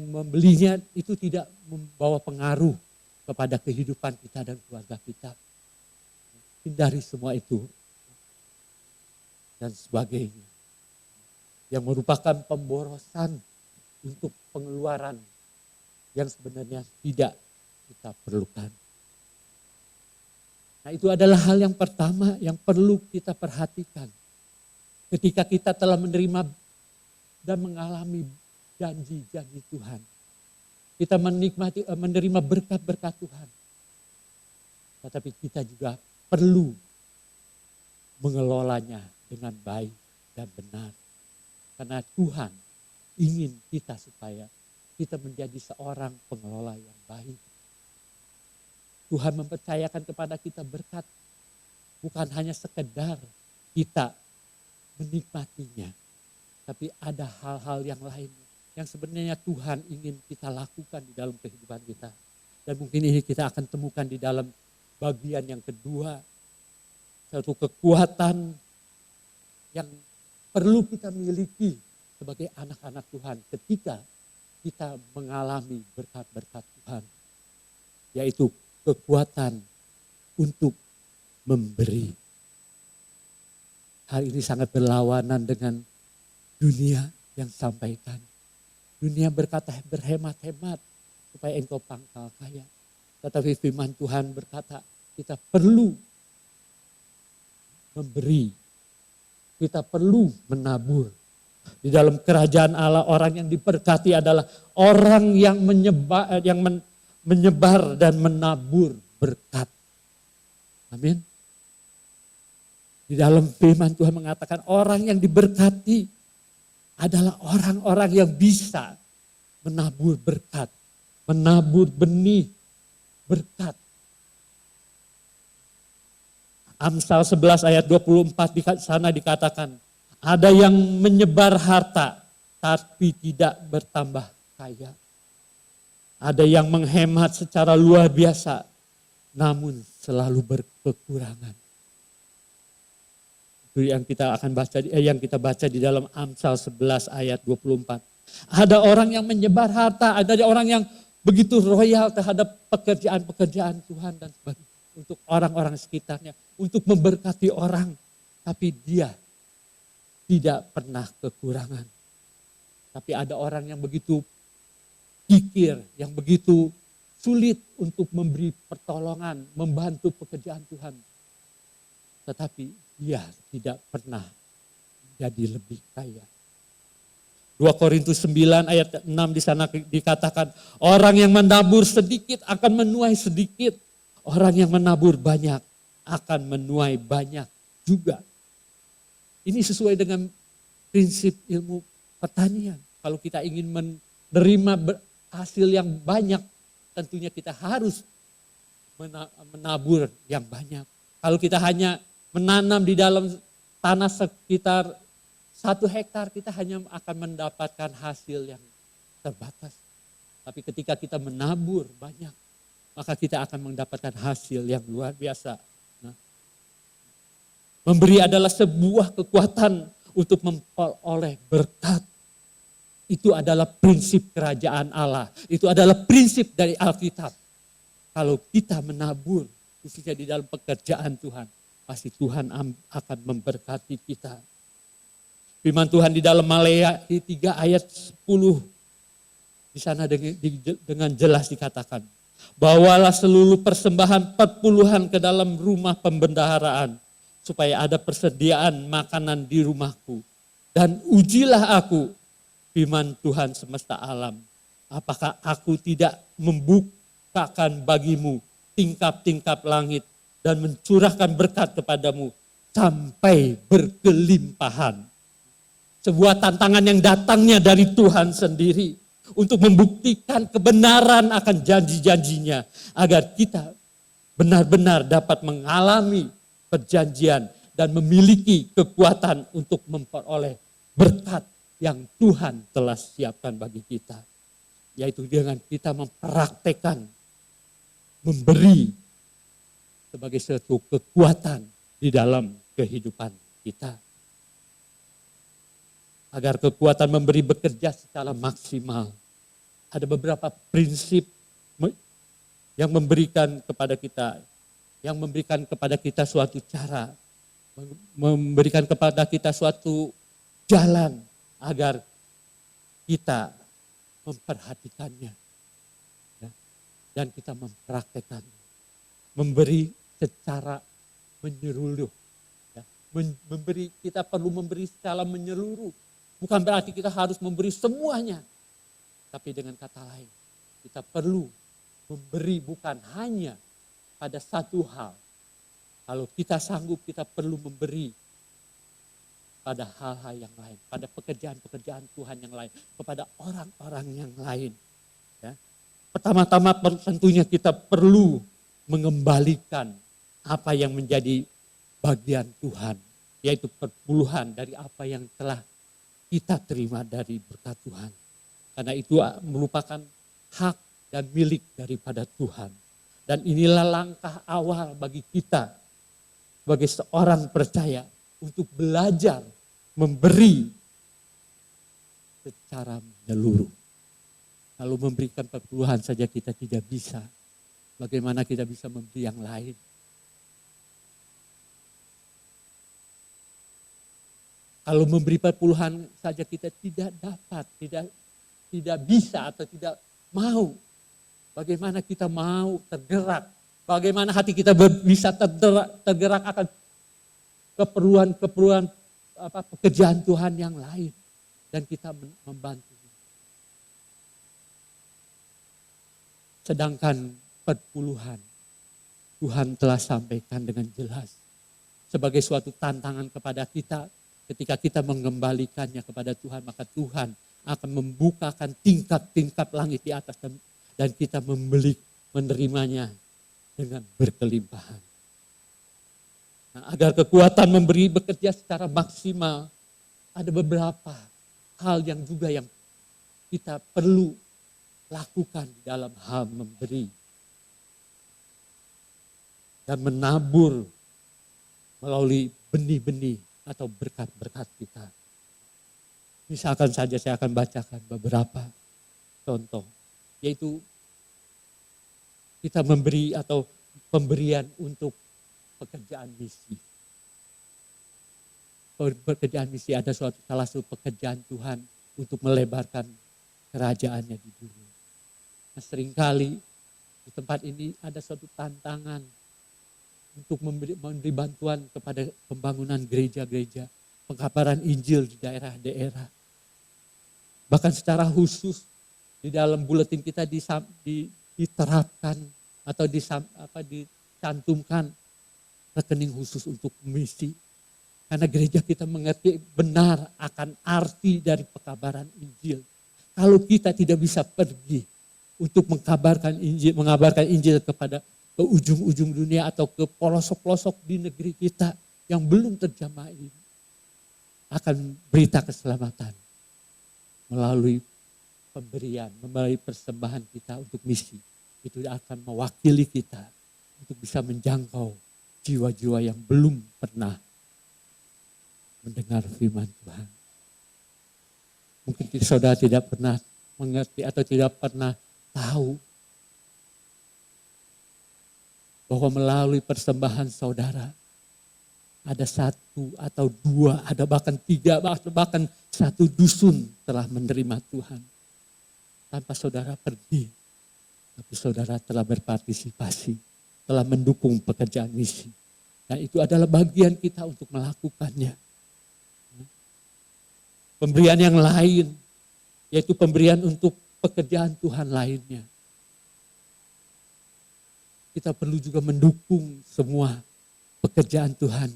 membelinya itu tidak membawa pengaruh kepada kehidupan kita dan keluarga kita. Hindari semua itu dan sebagainya yang merupakan pemborosan untuk pengeluaran yang sebenarnya tidak kita perlukan. Nah, itu adalah hal yang pertama yang perlu kita perhatikan ketika kita telah menerima dan mengalami janji-janji Tuhan. Kita menerima berkat-berkat Tuhan. Tetapi kita juga perlu mengelolanya dengan baik dan benar. Karena Tuhan ingin kita supaya kita menjadi seorang pengelola yang baik. Tuhan mempercayakan kepada kita berkat bukan hanya sekedar kita menikmatinya. Tapi ada hal-hal yang lain yang sebenarnya Tuhan ingin kita lakukan di dalam kehidupan kita. Dan mungkin ini kita akan temukan di dalam bagian yang kedua, satu kekuatan yang perlu kita miliki sebagai anak-anak Tuhan ketika kita mengalami berkat-berkat Tuhan. Yaitu kekuatan untuk memberi. Hal ini sangat berlawanan dengan dunia yang sampaikan. Dunia berkata berhemat-hemat supaya engkau pangkal kaya. Tetapi firman Tuhan berkata kita perlu memberi. Kita perlu menabur. Di dalam kerajaan Allah orang yang diberkati adalah orang yang menyebar dan menabur berkat. Amin. Di dalam firman Tuhan mengatakan orang yang diberkati adalah orang-orang yang bisa menabur berkat. Menabur benih berkat. Amsal 11 ayat 24 di sana dikatakan, ada yang menyebar harta tapi tidak bertambah kaya. Ada yang menghemat secara luar biasa namun selalu berkekurangan. Itu yang kita akan baca yang kita baca di dalam Amsal 11 ayat 24. Ada orang yang menyebar harta, ada orang yang begitu royal terhadap pekerjaan-pekerjaan Tuhan dan sebagainya. Untuk orang-orang sekitarnya, untuk memberkati orang. Tapi dia tidak pernah kekurangan. Tapi ada orang yang begitu kikir, yang begitu sulit untuk memberi pertolongan, membantu pekerjaan Tuhan. Tetapi dia tidak pernah jadi lebih kaya. 2 Korintus 9 ayat 6 di sana dikatakan, orang yang menabur sedikit akan menuai sedikit. Orang yang menabur banyak akan menuai banyak juga. Ini sesuai dengan prinsip ilmu pertanian. Kalau kita ingin menerima hasil yang banyak, tentunya kita harus menabur yang banyak. Kalau kita hanya menanam di dalam tanah sekitar 1 hektar, kita hanya akan mendapatkan hasil yang terbatas. Tapi ketika kita menabur banyak, maka kita akan mendapatkan hasil yang luar biasa. Nah, memberi adalah sebuah kekuatan untuk memperoleh berkat. Itu adalah prinsip kerajaan Allah. Itu adalah prinsip dari Alkitab. Kalau kita menabur, khususnya di dalam pekerjaan Tuhan, pasti Tuhan akan memberkati kita. Firman Tuhan di dalam Maleakhi 3 ayat 10, di sana dengan jelas dikatakan, bawalah seluruh persembahan perpuluhan ke dalam rumah pembendaharaan, supaya ada persediaan makanan di rumahku. Dan ujilah aku, firman Tuhan semesta alam, apakah aku tidak membukakan bagimu tingkap-tingkap langit dan mencurahkan berkat kepadamu sampai berkelimpahan. Sebuah tantangan yang datangnya dari Tuhan sendiri untuk membuktikan kebenaran akan janji-janjinya, agar kita benar-benar dapat mengalami perjanjian dan memiliki kekuatan untuk memperoleh berkat yang Tuhan telah siapkan bagi kita. Yaitu dengan kita mempraktekkan, memberi sebagai suatu kekuatan di dalam kehidupan kita. Agar kekuatan memberi bekerja secara maksimal. Ada beberapa prinsip yang memberikan kepada kita suatu cara, memberikan kepada kita suatu jalan agar kita memperhatikannya dan kita mempraktekannya. Memberi secara menyeluruh. Kita perlu memberi secara menyeluruh. Bukan berarti kita harus memberi semuanya. Tapi dengan kata lain, kita perlu memberi bukan hanya pada satu hal. Kalau kita sanggup, kita perlu memberi pada hal-hal yang lain. Pada pekerjaan-pekerjaan Tuhan yang lain. Kepada orang-orang yang lain. Ya. Pertama-tama tentunya kita perlu mengembalikan apa yang menjadi bagian Tuhan. Yaitu perpuluhan dari apa yang telah kita terima dari berkat Tuhan. Karena itu merupakan hak dan milik daripada Tuhan. Dan inilah langkah awal bagi kita sebagai seorang percaya untuk belajar memberi secara menyeluruh. Kalau memberikan perpuluhan saja kita tidak bisa, bagaimana kita bisa memberi yang lain? Kalau memberi perpuluhan saja kita tidak dapat, tidak bisa atau tidak mau. Bagaimana kita mau tergerak? Bagaimana hati kita bisa tergerak akan keperluan pekerjaan Tuhan yang lain. Dan kita membantu. Sedangkan perpuluhan Tuhan telah sampaikan dengan jelas. Sebagai suatu tantangan kepada kita. Ketika kita mengembalikannya kepada Tuhan, maka Tuhan akan membukakan tingkap-tingkap langit di atas dan kita menerimanya dengan berkelimpahan. Nah, agar kekuatan memberi bekerja secara maksimal, ada beberapa hal yang juga yang kita perlu lakukan di dalam hal memberi dan menabur melalui benih-benih atau berkat-berkat kita. Misalkan saja saya akan bacakan beberapa contoh, yaitu kita memberi atau pemberian untuk pekerjaan misi. Pekerjaan misi ada salah satu pekerjaan Tuhan untuk melebarkan kerajaannya di bumi. Nah, seringkali di tempat ini ada suatu tantangan untuk memberi bantuan kepada pembangunan gereja-gereja, pengkabaran Injil di daerah-daerah. Bahkan secara khusus di dalam buletin kita diterapkan atau dicantumkan rekening khusus untuk misi. Karena gereja kita mengerti benar akan arti dari pekabaran Injil. Kalau kita tidak bisa pergi untuk mengabarkan Injil kepada ke ujung-ujung dunia atau ke pelosok-pelosok di negeri kita yang belum terjamah ini, akan berita keselamatan melalui pemberian, melalui persembahan kita untuk misi. Itu akan mewakili kita untuk bisa menjangkau jiwa-jiwa yang belum pernah mendengar firman Tuhan. Mungkin saudara tidak pernah mengerti atau tidak pernah tahu bahwa melalui persembahan saudara ada satu atau dua, ada bahkan tiga, bahkan satu dusun telah menerima Tuhan. Tanpa saudara pergi, tapi saudara telah berpartisipasi, telah mendukung pekerjaan misi. Dan itu adalah bagian kita untuk melakukannya. Pemberian yang lain, yaitu pemberian untuk pekerjaan Tuhan lainnya. Kita perlu juga mendukung semua pekerjaan Tuhan,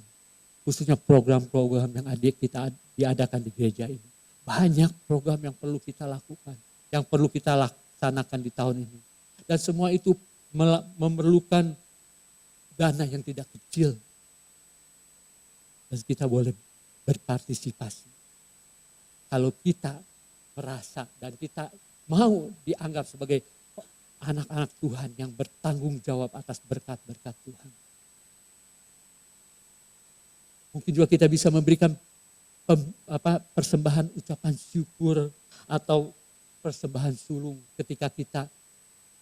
khususnya program-program yang kita diadakan di gereja ini. Banyak program yang perlu kita lakukan, yang perlu kita laksanakan di tahun ini. Dan semua itu memerlukan dana yang tidak kecil. Dan kita boleh berpartisipasi. Kalau kita merasa dan kita mau dianggap sebagai anak-anak Tuhan yang bertanggung jawab atas berkat-berkat Tuhan. Mungkin juga kita bisa memberikan persembahan ucapan syukur atau persembahan sulung ketika kita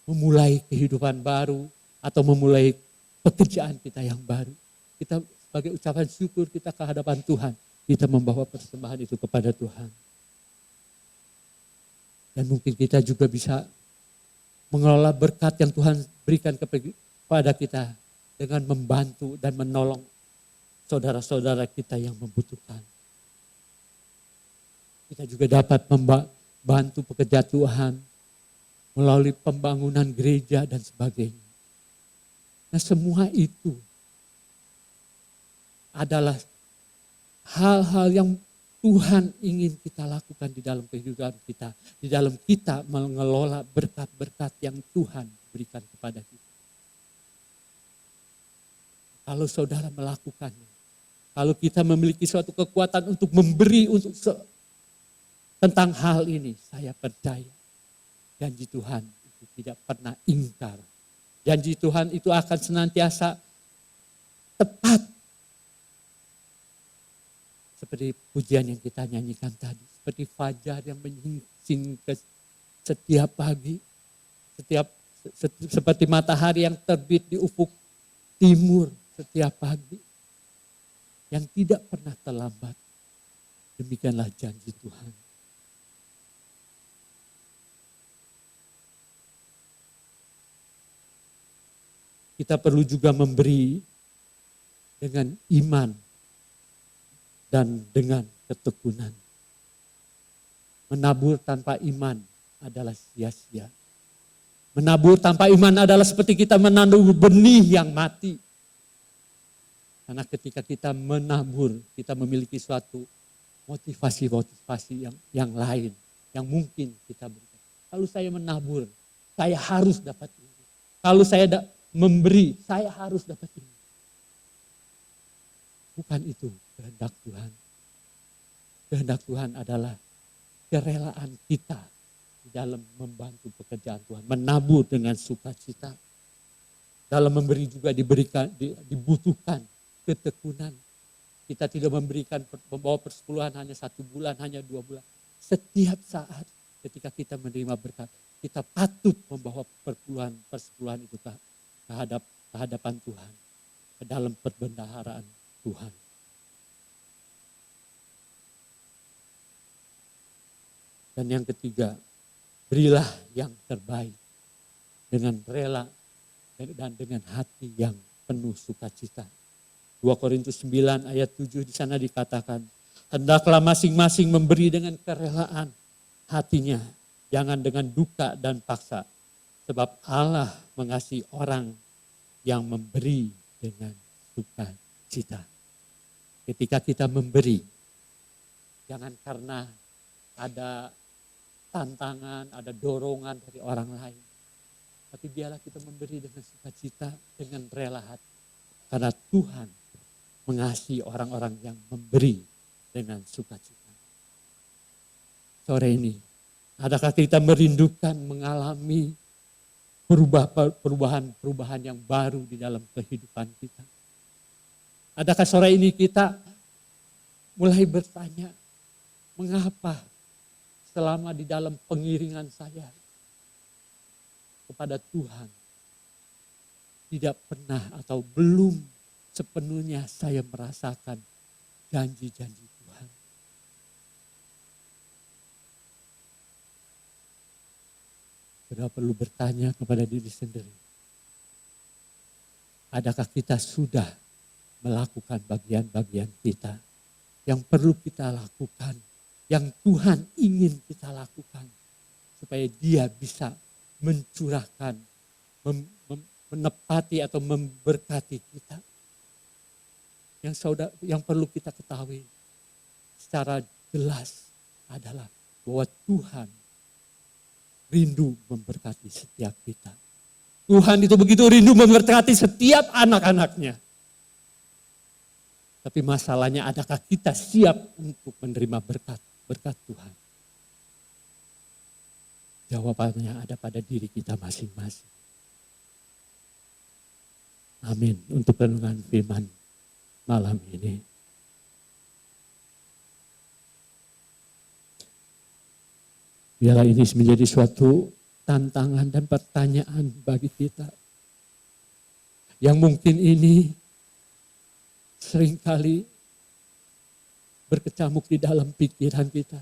memulai kehidupan baru atau memulai pekerjaan kita yang baru. Kita sebagai ucapan syukur kita ke hadapan Tuhan, kita membawa persembahan itu kepada Tuhan. Dan mungkin kita juga bisa mengelola berkat yang Tuhan berikan kepada kita dengan membantu dan menolong saudara-saudara kita yang membutuhkan. Kita juga dapat membantu pekerjaan Tuhan melalui pembangunan gereja dan sebagainya. Nah, semua itu adalah hal-hal yang Tuhan ingin kita lakukan di dalam kehidupan kita. Di dalam kita mengelola berkat-berkat yang Tuhan berikan kepada kita. Kalau saudara melakukannya, kalau kita memiliki suatu kekuatan untuk memberi untuk tentang hal ini, saya percaya janji Tuhan itu tidak pernah ingkar. Janji Tuhan itu akan senantiasa tepat. Seperti pujian yang kita nyanyikan tadi. Seperti fajar yang menyingsing ke setiap pagi. Seperti matahari yang terbit di ufuk timur setiap pagi. Yang tidak pernah terlambat. Demikianlah janji Tuhan. Kita perlu juga memberi dengan iman dan dengan ketekunan. Menabur tanpa iman adalah sia-sia. Menabur tanpa iman adalah seperti kita menanam benih yang mati. Karena ketika kita menabur, kita memiliki suatu motivasi yang lain, yang mungkin kita berikan. Kalau saya menabur, saya harus dapat ini. Kalau saya memberi, saya harus dapat ini. melakukan itu kehendak Tuhan. Kehendak Tuhan adalah kerelaan kita di dalam membantu pekerjaan Tuhan, menabur dengan sukacita. Dalam memberi juga dibutuhkan ketekunan. Kita tidak membawa persepuluhan hanya 1 bulan, hanya 2 bulan. Setiap saat ketika kita menerima berkat, kita patut membawa persepuluhan itu ke hadapan Tuhan, ke dalam perbendaharaan Tuhan. Dan yang ketiga, berilah yang terbaik dengan rela dan dengan hati yang penuh sukacita. 2 Korintus 9 ayat 7 di sana dikatakan, hendaklah masing-masing memberi dengan kerelaan hatinya, jangan dengan duka dan paksa. Sebab Allah mengasihi orang yang memberi dengan sukacita. Ketika kita memberi, jangan karena ada tantangan, ada dorongan dari orang lain. Tapi biarlah kita memberi dengan sukacita, dengan rela hati. Karena Tuhan mengasihi orang-orang yang memberi dengan sukacita. Sore ini, adakah kita merindukan mengalami perubahan yang baru di dalam kehidupan kita? Adakah sore ini kita mulai bertanya, mengapa selama di dalam pengiringan saya kepada Tuhan tidak pernah atau belum sepenuhnya saya merasakan janji-janji Tuhan. Saudara perlu bertanya kepada diri sendiri. Adakah kita sudah melakukan bagian-bagian kita yang perlu kita lakukan, yang Tuhan ingin kita lakukan, supaya Dia bisa mencurahkan, menepati atau memberkati kita. Yang perlu kita ketahui secara jelas adalah bahwa Tuhan rindu memberkati setiap kita. Tuhan itu begitu rindu memberkati setiap anak-anaknya. Tapi masalahnya, adakah kita siap untuk menerima berkat Tuhan? Jawabannya ada pada diri kita masing-masing. Amin. Untuk renungan firman malam ini. Biarlah ini menjadi suatu tantangan dan pertanyaan bagi kita. Yang mungkin ini seringkali berkecamuk di dalam pikiran kita.